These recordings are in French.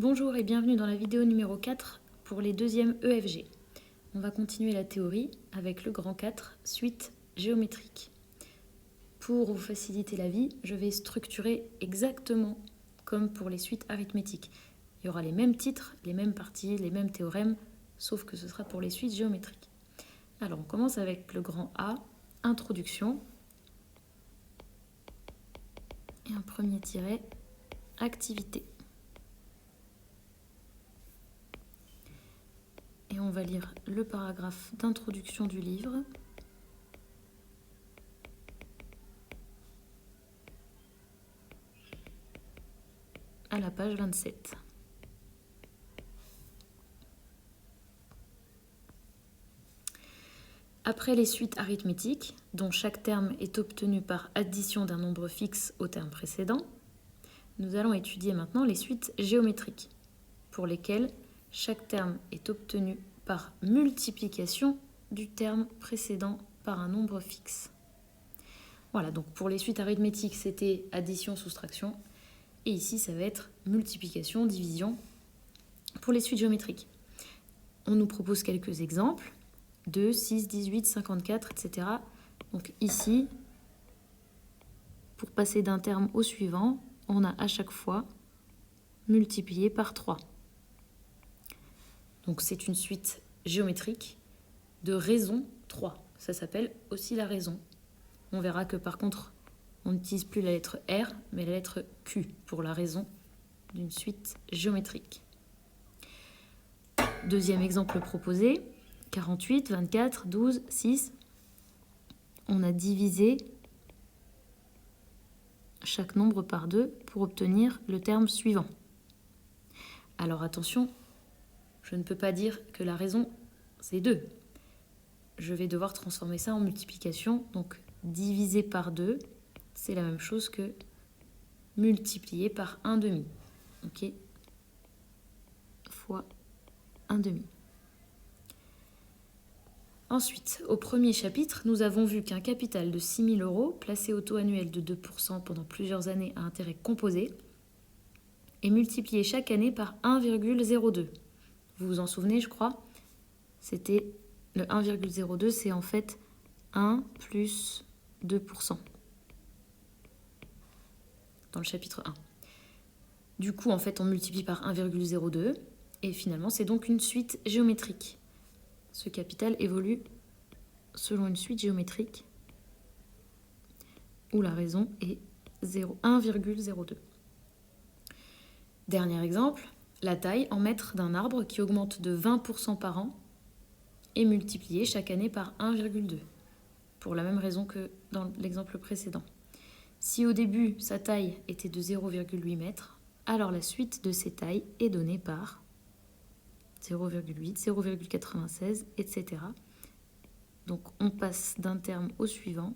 Bonjour et bienvenue dans la vidéo numéro 4 pour les deuxièmes EFG. On va continuer la théorie avec le grand 4, suite géométrique. Pour vous faciliter la vie, je vais structurer exactement comme pour les suites arithmétiques. Il y aura les mêmes titres, les mêmes parties, les mêmes théorèmes, sauf que ce sera pour les suites géométriques. Alors on commence avec le grand A, introduction, et un premier tiret, activité. Et on va lire le paragraphe d'introduction du livre. À la page 27. Après les suites arithmétiques, dont chaque terme est obtenu par addition d'un nombre fixe au terme précédent, nous allons étudier maintenant les suites géométriques, pour lesquelles chaque terme est obtenu par multiplication du terme précédent par un nombre fixe. Voilà, donc pour les suites arithmétiques, c'était addition, soustraction. Et ici, ça va être multiplication, division pour les suites géométriques. On nous propose quelques exemples. 2, 6, 18, 54, etc. Donc ici, pour passer d'un terme au suivant, on a à chaque fois multiplié par 3. Donc c'est une suite géométrique de raison 3. Ça s'appelle aussi la raison. On verra que par contre, on n'utilise plus la lettre R, mais la lettre Q pour la raison d'une suite géométrique. Deuxième exemple proposé, 48, 24, 12, 6. On a divisé chaque nombre par 2 pour obtenir le terme suivant. Alors attention, je ne peux pas dire que la raison, c'est 2. Je vais devoir transformer ça en multiplication. Donc diviser par 2, c'est la même chose que multiplier par 1/2. Ok, fois 1/2. Ensuite, au premier chapitre, nous avons vu qu'un capital de 6 000 € placé au taux annuel de 2% pendant plusieurs années à intérêt composé est multiplié chaque année par 1,02. Vous vous en souvenez, je crois? C'était le 1,02, c'est en fait 1 plus 2% dans le chapitre 1. Du coup, en fait, on multiplie par 1,02 et finalement, c'est donc une suite géométrique. Ce capital évolue selon une suite géométrique où la raison est 1,02. Dernier exemple, la taille en mètres d'un arbre qui augmente de 20% par an est multipliée chaque année par 1,2, pour la même raison que dans l'exemple précédent. Si au début, sa taille était de 0,8 mètres, alors la suite de ces tailles est donnée par 0,8, 0,96, etc. Donc on passe d'un terme au suivant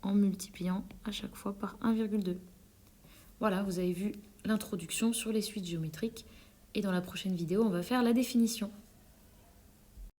en multipliant à chaque fois par 1,2. Voilà, vous avez vu l'introduction sur les suites géométriques et dans la prochaine vidéo, on va faire la définition.